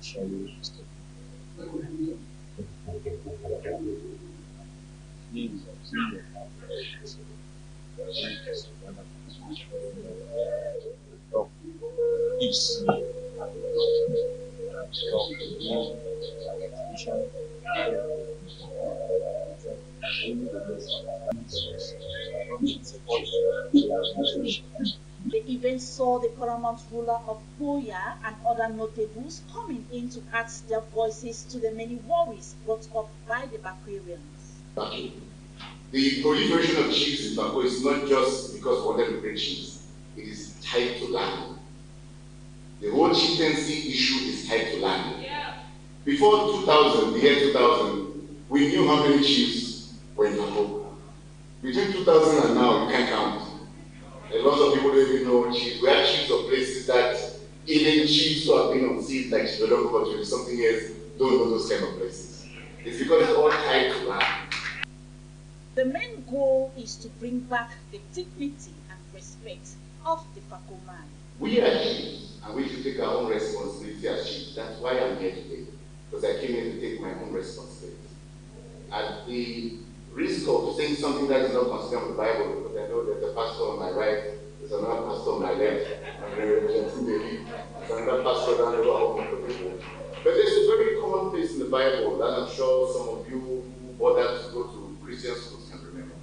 The event saw the paramount ruler of Boya and other notables coming in to add their voices to the many worries brought up by the Bakwarians. The proliferation of chiefs in Bako is not just because we wanted to create chiefs, it is tied to land. The whole chieftaincy issue is tied to land. Yeah. Before 2000, the year 2000, we knew how many chiefs were in Bako. Between 2000 and now, you can't count. A lot of people don't even know chiefs. We have chiefs of places that even chiefs who have been on seats like Chidoloko for 20 something years don't know those kind of places. It's because it's all tied to land. The main goal is to bring back the dignity and respect of the Bako man. We are chiefs, and we should take our own responsibility as chiefs. That's why I'm here today, because I came here to take my own responsibility. At the risk of saying something that is not considered in the Bible, because I know there's a pastor on my right, there's another pastor on my left, and there's another pastor down the road. But there's a very common place in the Bible that I'm sure some of you who bothered to go to Christian schools can remember.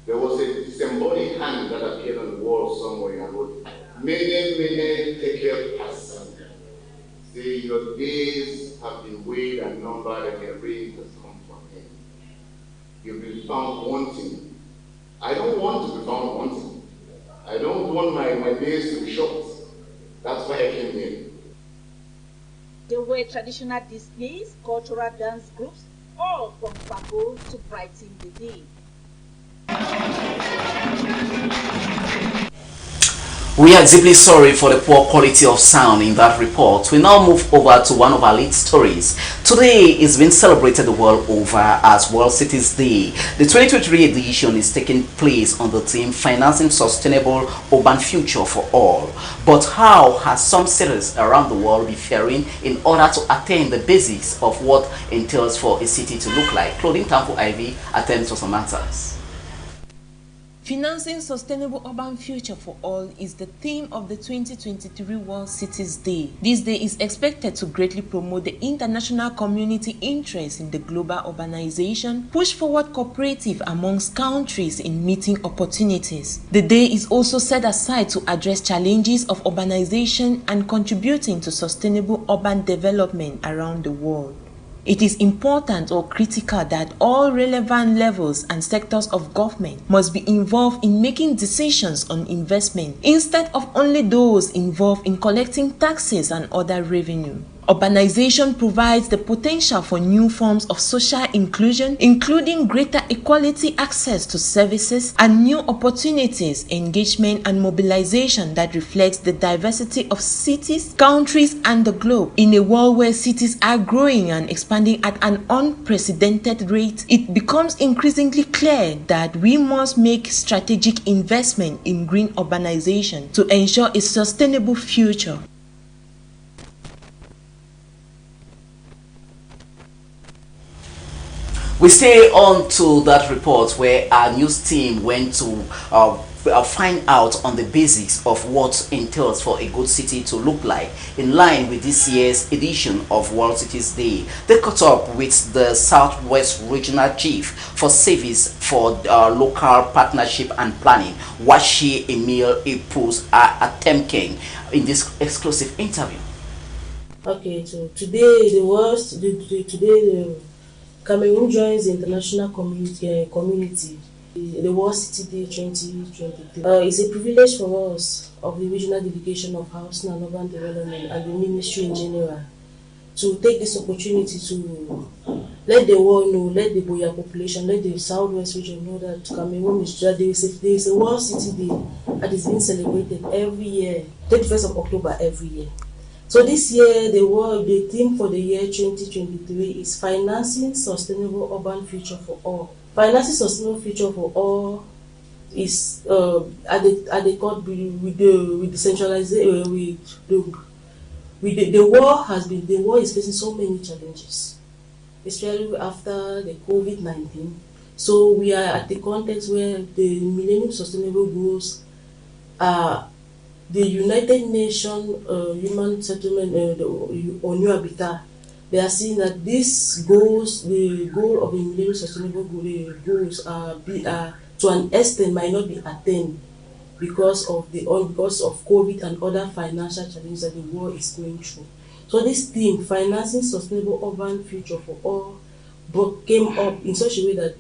There was a disembodied hand that appeared on the wall somewhere and wrote, Mene, tekel pasan. Say, your days have been weighed and numbered, and your reign has come to an end. You've been found wanting. I don't want to be found wanting. I don't want my days to be short. That's why I came here. There were traditional displays, cultural dance groups, all from Bako to brighten the day. We are deeply sorry for the poor quality of sound in that report. We now move over to one of our lead stories. Today is being celebrated the world over as World Cities Day. The 2023 edition is taking place on the theme Financing Sustainable Urban Future for All. But how has some cities around the world been faring in order to attain the basics of what entails for a city to look like? Claudine Tampo Ivy attends to some answers. Financing Sustainable Urban Future for All is the theme of the 2023 World Cities Day. This day is expected to greatly promote the international community interest in the global urbanization, push forward cooperative amongst countries in meeting opportunities. The day is also set aside to address challenges of urbanization and contributing to sustainable urban development around the world. It is important or critical that all relevant levels and sectors of government must be involved in making decisions on investment instead of only those involved in collecting taxes and other revenue. Urbanization provides the potential for new forms of social inclusion, including greater equality access to services and new opportunities, engagement and mobilization that reflects the diversity of cities, countries, and the globe. In a world where cities are growing and expanding at an unprecedented rate, it becomes increasingly clear that we must make strategic investment in green urbanization to ensure a sustainable future. We stay on to that report where our news team went to find out on the basics of what entails for a good city to look like. In line with this year's edition of World Cities Day, they caught up with the Southwest Regional Chief for Service for Local Partnership and Planning, Washi Emil Ipus Atemking, in this exclusive interview. Okay, so today the Cameroon joins the international community, the World City Day 2023. It's a privilege for us of the regional delegation of Housing and Urban Development and the ministry in general to take this opportunity to let the world know, let the Boya population, let the Southwest region know that Cameroon is there is a World City Day that is being celebrated every year, 31st of October every year. So this year, the theme for the year 2023 is Financing Sustainable Urban Future for All. Financing Sustainable Future for All is at the core with the centralization, the war is facing so many challenges, especially after the COVID-19. So we are at the context where the Millennium Sustainable Goals are the United Nations Human Settlement or New Habitat. They are seeing that these goals, the goal of the Millennium Sustainable Goals, are to an extent might not be attained because of COVID and other financial challenges that the world is going through. So this theme, financing sustainable urban future for all, came up in such a way that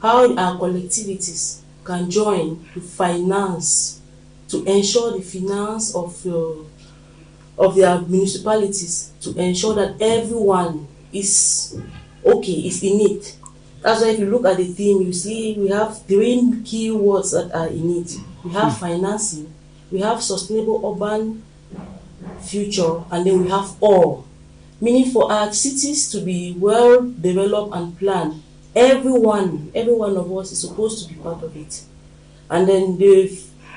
how our collectivities can join to finance, to ensure the finance of their municipalities, to ensure that everyone is okay, is in it. That's why if you look at the theme, you see we have 3 key words that are in it. We have financing, we have sustainable urban future, and then we have all. Meaning for our cities to be well developed and planned, every one of us is supposed to be part of it. And then the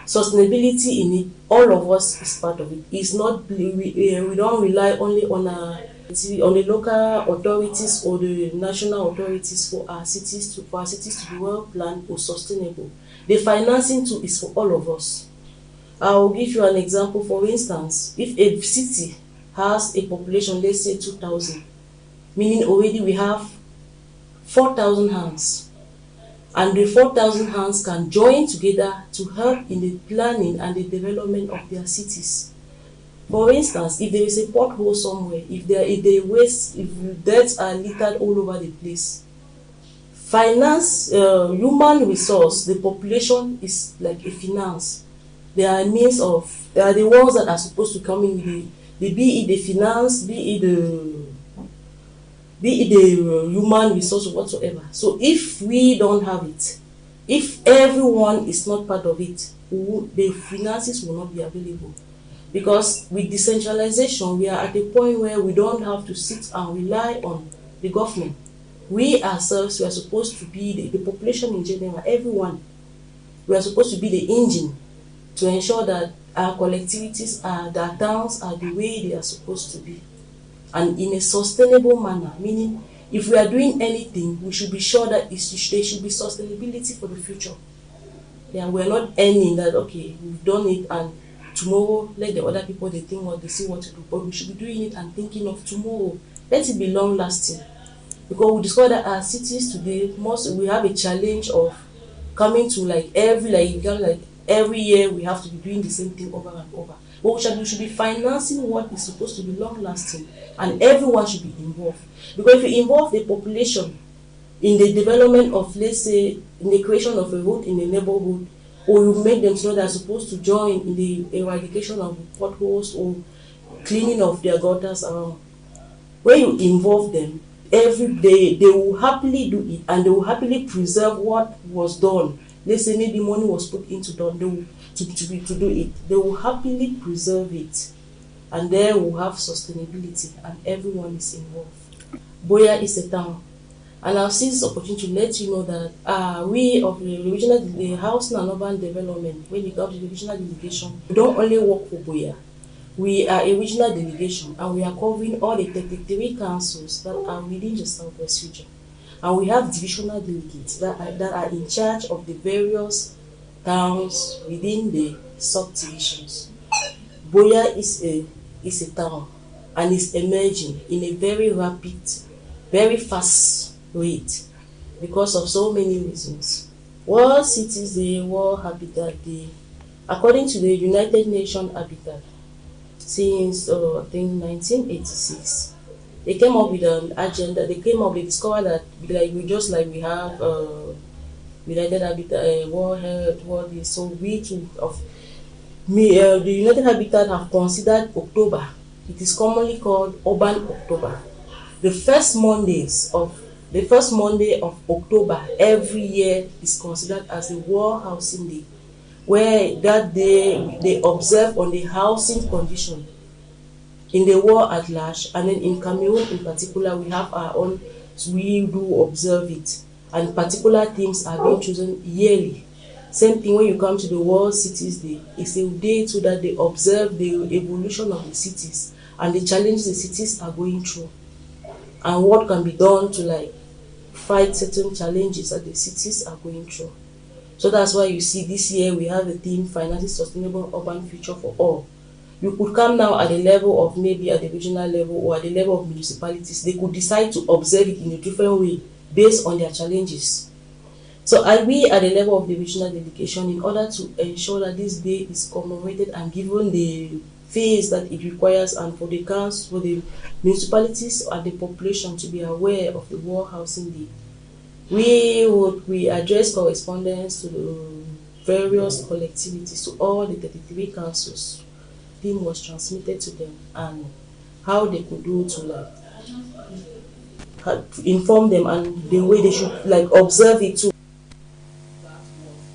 sustainability in it, all of us is part of it. It's not we don't rely only on the local authorities or the national authorities for our cities to be well planned or sustainable. The financing too is for all of us. I will give you an example. For instance, if a city has a population, let's say 2,000, meaning already we have 4,000 hands, and the 4,000 hands can join together to help in the planning and the development of their cities. For instance, if there is a pothole somewhere, if deaths are littered all over the place, finance, human resource, the population is like a finance. They are the ones that are supposed to come in with be it the finance, be it the human resource or whatsoever. So if we don't have it, if everyone is not part of it, the finances will not be available. Because with decentralization, we are at a point where we don't have to sit and rely on the government. We ourselves, we are supposed to be the population in general, everyone. We are supposed to be the engine to ensure that our collectivities, our towns are the way they are supposed to be, and in a sustainable manner. Meaning, if we are doing anything, we should be sure that there should be sustainability for the future. Yeah, we are not ending that, okay, we've done it and tomorrow let the other people they think what they see what to do, but we should be doing it and thinking of tomorrow. Let it be long lasting, because we discover that our cities today we have a challenge of coming to every year we have to be doing the same thing over and over. But we should be financing what is supposed to be long lasting, and everyone should be involved. Because if you involve the population in the development of, let's say, in the creation of a road in a neighborhood, or you make them know they're supposed to join in the eradication of potholes or cleaning of their gutters around, when you involve them every day, they will happily do it, and they will happily preserve what was done. Let's say maybe money was put into to do it. They will happily preserve it, and there will have sustainability, and everyone is involved. Buea is a town, and I'll see this opportunity to let you know that we of the Housing and Urban Development, when it comes to the regional delegation, we don't only work for Buea. We are a regional delegation, and we are covering all the 33 councils that are within the Southwest region. And we have divisional delegates that are in charge of the various towns within the subdivisions. Buea is a town, and is emerging in a very rapid, very fast rate because of so many reasons. World Cities Day, World Habitat Day, according to the United Nations Habitat, since I think 1986. They came up with an agenda. They discovered that we have United Habitat, World Health, World Day. So we too the United Habitat have considered October. It is commonly called Urban October. The first Monday of October every year is considered as the World Housing Day, where that day they observe on the housing condition in the world at large, and then in Cameroon in particular, we have our own, so we do observe it, and particular themes are being chosen yearly Same thing when you come to the World Cities Day. It's a day so that they observe the evolution of the cities and the challenges the cities are going through, and what can be done to like fight certain challenges that the cities are going through. So that's why you see this year we have the theme Financing Sustainable Urban Future for All. You could come now at the level of maybe at the regional level or at the level of municipalities. They could decide to observe it in a different way based on their challenges. So we at the level of the regional delegation, in order to ensure that this day is commemorated and given the phase that it requires, and for the council, for the municipalities and the population to be aware of the World Housing Day, we address correspondence to the various collectivities, to all the 33 councils. Theme was transmitted to them and how they could do to inform them and the way they should observe it too.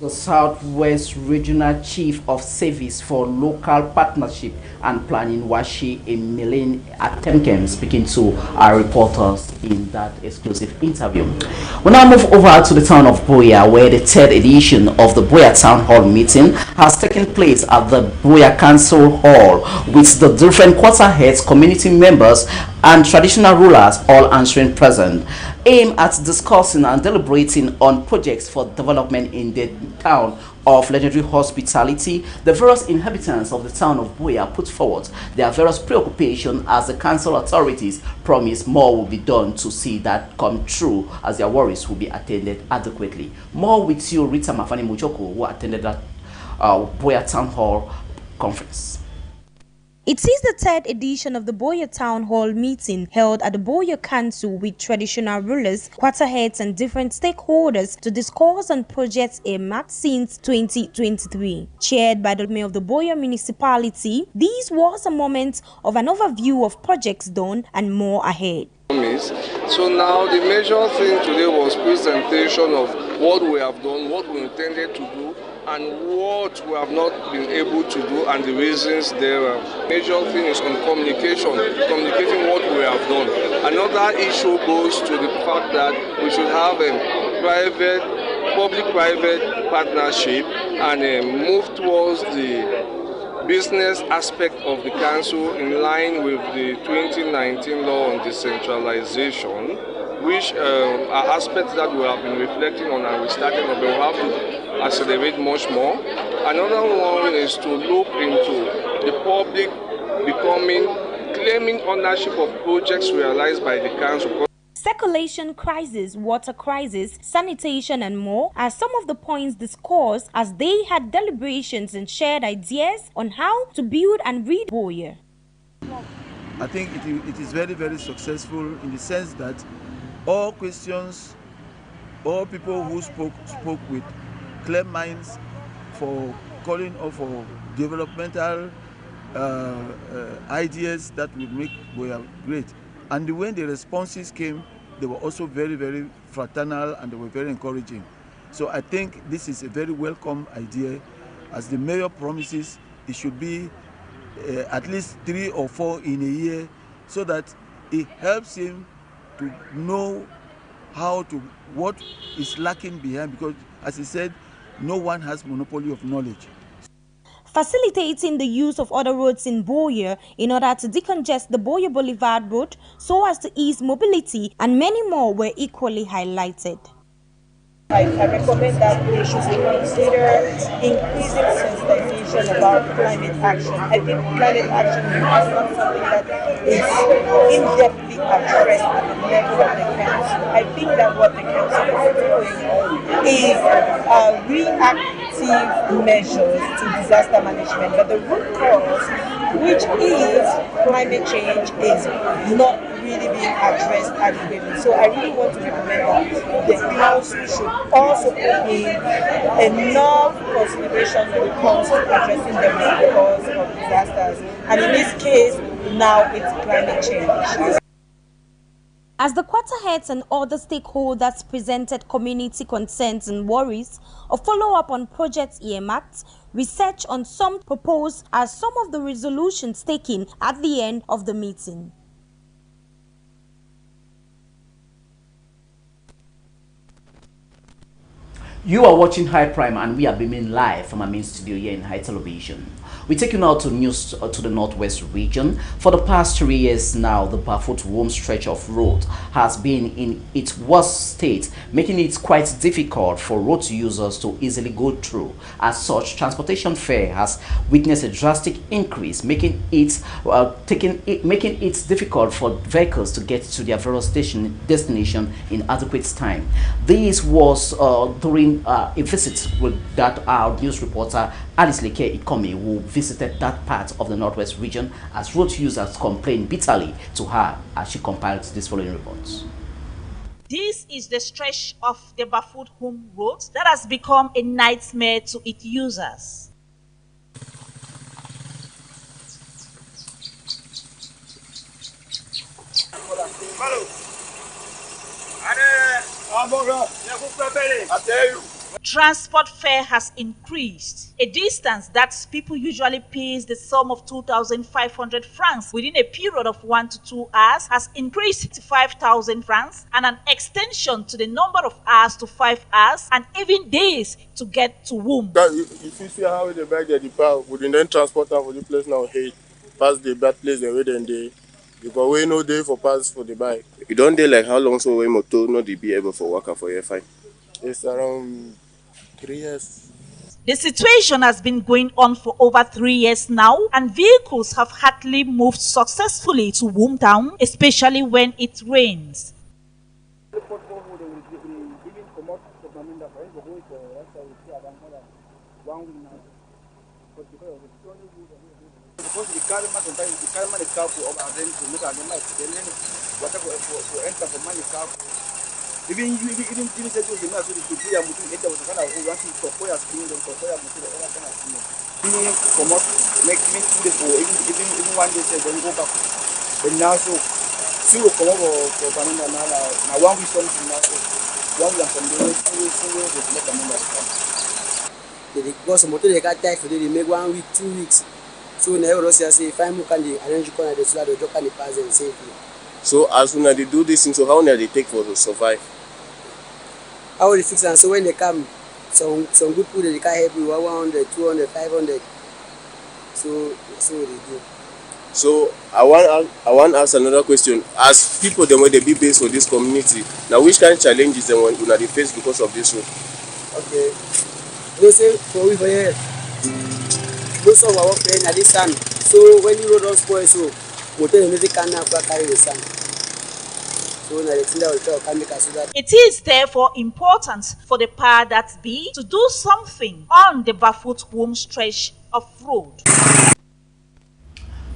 The Southwest Regional Chief of Service for Local Partnership and Planning, Washi Emmeline Atemkem, speaking to our reporters in that exclusive interview. We now move over to the town of Buea, where the third edition of the Buea Town Hall meeting has taken place at the Buea Council Hall, with the different quarter heads, community members, and traditional rulers all answering present, aimed at discussing and deliberating on projects for development in the town of legendary hospitality. The various inhabitants of the town of Buea put forward their various preoccupations as the council authorities promise more will be done to see that come true, as their worries will be attended adequately. More with you, Rita Mafani Muchoko, who attended that Buea Town Hall conference. It is the third edition of the Buea Town Hall meeting held at the Buea Council with traditional rulers, quarterheads and different stakeholders to discuss on projects earmarked since 2023. Chaired by the mayor of the Buea municipality, this was a moment of an overview of projects done and more ahead. So now the major thing today was presentation of what we have done, what we intended to do, and what we have not been able to do, and the reasons there. Major thing is on communicating what we have done. Another issue goes to the fact that we should have a public-private partnership and move towards the business aspect of the council in line with the 2019 law on decentralization, which are aspects that we have been reflecting on and we're starting on, but we have to accelerate much more. Another one is to look into the public claiming ownership of projects realized by the council. Circulation crisis, water crisis, sanitation and more are some of the points discussed as they had deliberations and shared ideas on how to build and read Buea. I think it is very, very successful in the sense that all questions, all people who spoke with clear minds for calling or for developmental ideas that would make Buea great. And when the responses came, they were also very, very fraternal and they were very encouraging. So I think this is a very welcome idea. As the mayor promises, it should be at least 3 or 4 in a year, so that it helps him to know what is lacking behind, because as he said, no one has monopoly of knowledge. Facilitating the use of other roads in Buea in order to decongest the Buea Boulevard road so as to ease mobility, and many more were equally highlighted. I recommend that they should consider increasing sensitization about climate action. I think climate action is not something that is in-depthly addressed at the level of the council. I think that what the council is doing is reactive measures to disaster management, but the root cause, which is climate change, is not really being addressed adequately. So I really want to recommend that the council should also put in enough consideration when it comes to addressing the root cause of disasters. And in this case, now it's climate change. As the quarterheads and other stakeholders presented community concerns and worries, a follow-up on projects earmarked, research on some proposed as some of the resolutions taken at the end of the meeting. You are watching High Prime and we are beaming live from our main studio here in High Television. We take you now to news to the Northwest region. For the past 3 years now, the barefoot home stretch of road has been in its worst state, making it quite difficult for road users to easily go through. As such, transportation fare has witnessed a drastic increase, making it difficult for vehicles to get to their various destination in adequate time. This was during a visit with that our news reporter Alice Leke Ikomi, who visited that part of the Northwest region, as road users complained bitterly to her as she compiled this following reports. This is the stretch of the barefoot home road that has become a nightmare to its users. Transport fare has increased. A distance that people usually pays the sum of 2,500 francs within a period of 1 to 2 hours has increased to 5,000 francs, and an extension to the number of hours to 5 hours and even days to get to womb. If you see how they back the power, would then transport them for the place now hate pass the bad place and wait then day. Because we no day for pass for the bike. You don't day like how long so we motor not be able for work for your fine? It's around 3 years. The situation has been going on for over 3 years now, and vehicles have hardly moved successfully to Woomtown, especially when it rains. Even say to the mass to put your mutu enter was kind of want to for your screen and for your mutu or kind of thing. Meaning come up make me 2 days or even 1 day say then go back. But now so still come up for banana now 1 week something now so 1 week and some days still make banana. Because motor they got tight for they make 1 week 2 weeks. So now Russia say if I'm can they arrange corner the so that the can pass and safely. So as soon as they do this thing, so how long they take for to survive? How will they fix and so when they come, some good people they can help you 100, 200, 500. So they do. So I want to ask another question. As people them when they be based for this community, now which kind of challenges them when they face because of this road? Okay. They say for we for here. Most of our friends at this time. So when the road don't spoil so motor immediately can now carry the sand. It is therefore important for the power that be to do something on the barefoot home stretch of road.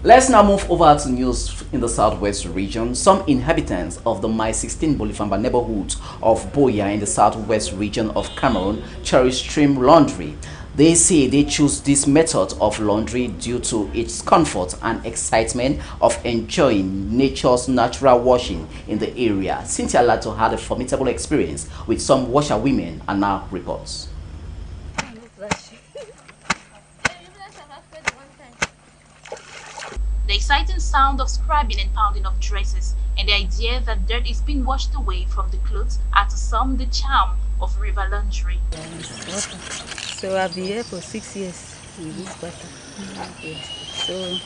Let's now move over to news in the Southwest region. Some inhabitants of the My 16 Bolifamba neighborhood of Boya in the Southwest region of Cameroon cherish stream laundry. They say they choose this method of laundry due to its comfort and excitement of enjoying nature's natural washing in the area. Cynthia Lato had a formidable experience with some washerwomen and now reports. The exciting sound of scrubbing and pounding of dresses and the idea that dirt is being washed away from the clothes are to some the charm of river laundry. So I've been here for 6 years in this quarter. Yes. So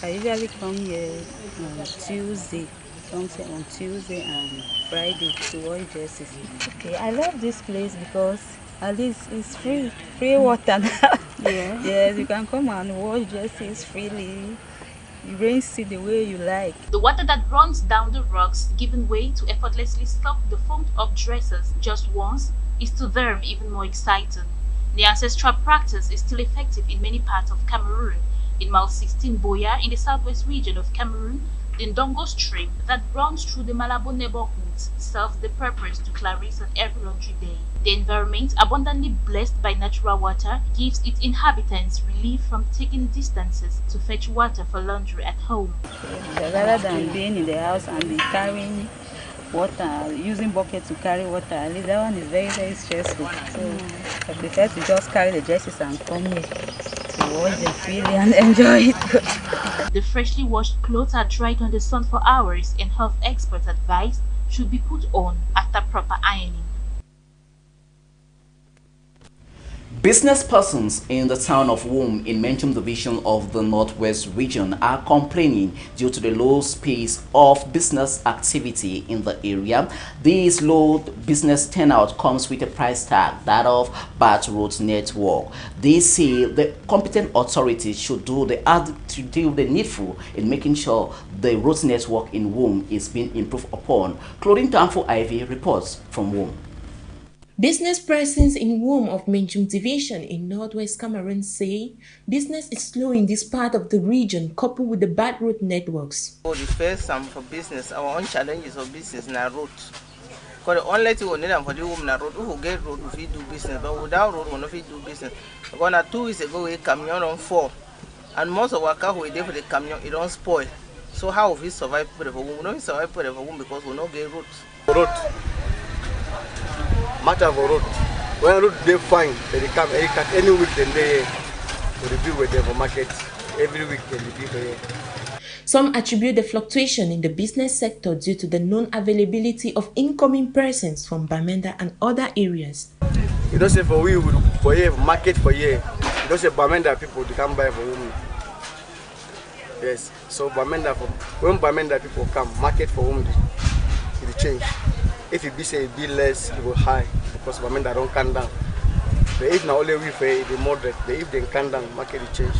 I usually come here on Tuesday, on Tuesday and Friday to wash dresses. Okay, I love this place because at least it's free water now. Yeah. Yes, you can come and wash dresses freely. You rinse it the way you like. The water that runs down the rocks, giving way to effortlessly stop the foam of dresses just once, is to them even more exciting. The ancestral practice is still effective in many parts of Cameroon. In Mile 16 Boya, in the southwest region of Cameroon, the Ndongo stream that runs through the Malabo neighborhoods serves the purpose to Clarice on every laundry day. The environment, abundantly blessed by natural water, gives its inhabitants relief from taking distances to fetch water for laundry at home. Rather than being in the house and be carrying water, using bucket to carry water, at least that one is very, very stressful. So I prefer to just carry the dresses and come here to wash them freely and enjoy it. The freshly washed clothes are dried on the sun for hours, and health experts advise should be put on after proper ironing. Business persons in the town of Wom in Menchum division of the Northwest region are complaining due to the low pace of business activity in the area. This low business turnout comes with a price tag, that of bad road network. They say the competent authorities should do the needful in making sure the road network in Wom is being improved upon. Claudine Tamfo Ivy reports from Wom. Business persons in Wom of Menchum Division in Northwest Cameroon say business is slow in this part of the region coupled with the bad road networks. For the first time for business, our own challenges of business na road. Because the only thing we need for the Wom na road, who get road we do business, but without road we no fit do business. Because 2 weeks ago we camion on 4, and most of our car we dey for the camion it don't spoil. So how we survive for the Wom? We no survive for the Wom because we no get road. Road. Matter of road. When road they fine, they come any week they review with them for market. Every week they review here. Some attribute the fluctuation in the business sector due to the non-availability of incoming persons from Bamenda and other areas. You don't say for here, market for here. You don't say Bamenda people they come buy for women. Yes, so when Bamenda people come, market for women, it change. If it be say it be less, it will high because Bamenda don't come down. But if now only we pay the moderate, but if they come down, market will change.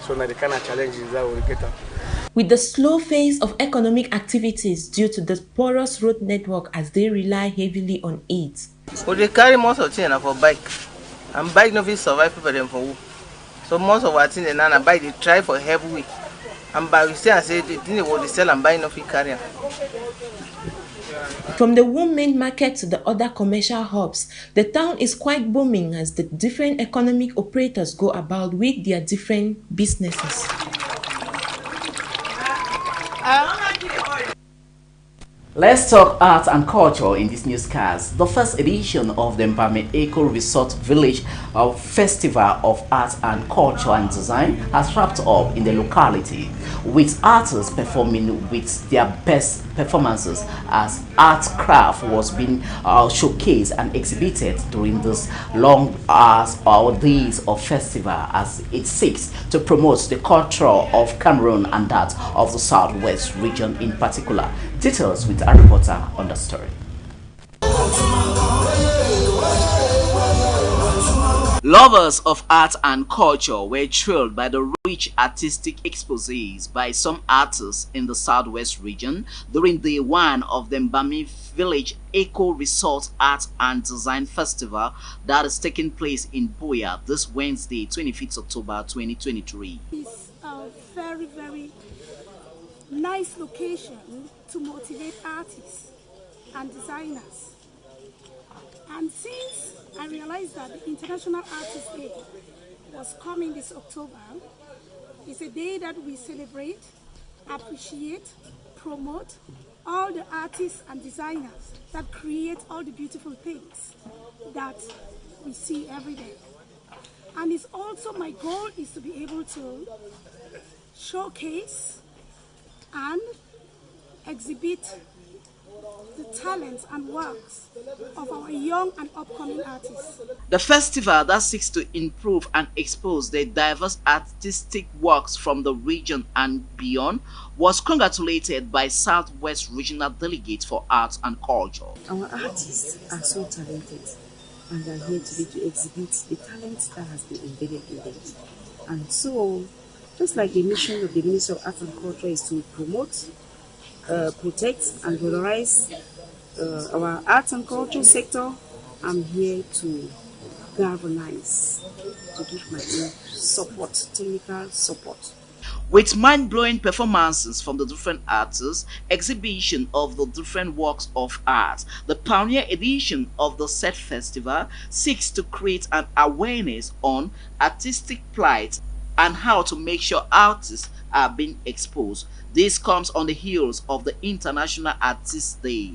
So now the kind of challenges that we get up. With the slow phase of economic activities due to the porous road network as they rely heavily on it. So they carry most of the things for bike, and bike no fit survive people them for who. So most of our things they now buy they try for heavy weight, and by we say the thing they will sell and buy no fit carry. From the Wom main market to the other commercial hubs, the town is quite booming as the different economic operators go about with their different businesses. Let's talk art and culture in this newscast. The first edition of the Mbame Eco Resort Village Festival of Art and Culture and Design has wrapped up in the locality, with artists performing with their best performances as art craft was being showcased and exhibited during this long hours or days of festival as it seeks to promote the culture of Cameroon and that of the Southwest region in particular. Details with a reporter on the story. Lovers of art and culture were thrilled by the rich artistic exposés by some artists in the Southwest region during day one of the Mbami Village Eco Resort Art and Design Festival that is taking place in Boya this Wednesday, 25th October 2023. It's a very, very nice location to motivate artists and designers. And since I realized that the International Artist Day was coming this October, it's a day that we celebrate, appreciate, promote all the artists and designers that create all the beautiful things that we see every day. And it's also my goal is to be able to showcase and exhibit the talents and works of our young and upcoming artists. The festival that seeks to improve and expose the diverse artistic works from the region and beyond was congratulated by Southwest Regional Delegate for Arts and Culture. Our artists are so talented and are here today to exhibit the talent that has been embedded in them. And so, just like the mission of the Ministry of Arts and Culture is to promote, protect and valorize our arts and culture sector, I'm here to galvanize, to give my own support, technical support. With mind-blowing performances from the different artists, exhibition of the different works of art, the pioneer edition of the said festival seeks to create an awareness on artistic plight and how to make sure artists are being exposed. This comes on the heels of the International Artists Day.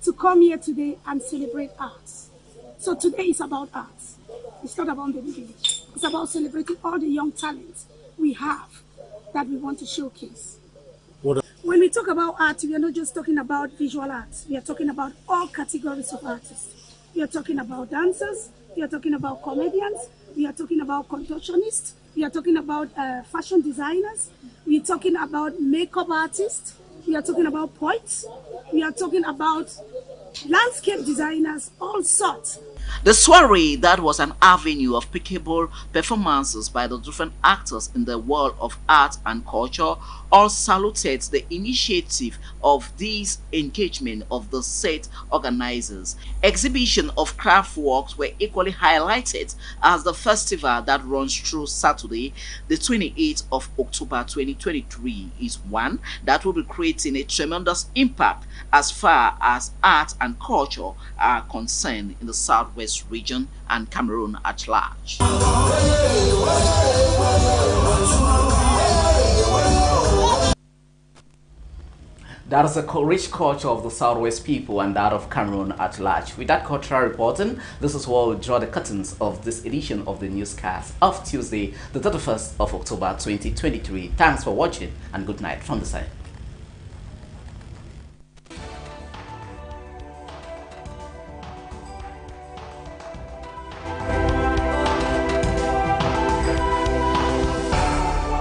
To come here today and celebrate arts. So today is about arts. It's not about the village. It's about celebrating all the young talents we have that we want to showcase. When we talk about art, we are not just talking about visual arts. We are talking about all categories of artists. We are talking about dancers, we are talking about comedians, we are talking about contortionists, we are talking about fashion designers, we are talking about makeup artists, we are talking about poets, we are talking about landscape designers, all sorts. The soiree that was an avenue of pickable performances by the different actors in the world of art and culture all saluted the initiative of this engagement of the set organizers. Exhibition of craft works were equally highlighted as the festival that runs through Saturday, the 28th of October 2023 is one that will be creating a tremendous impact as far as art and culture are concerned in the Southwest region and Cameroon at large. That is a rich culture of the Southwest people and that of Cameroon at large. With that cultural reporting, this is where we draw the curtains of this edition of the newscast of Tuesday, the 31st of October 2023. Thanks for watching and good night from the side.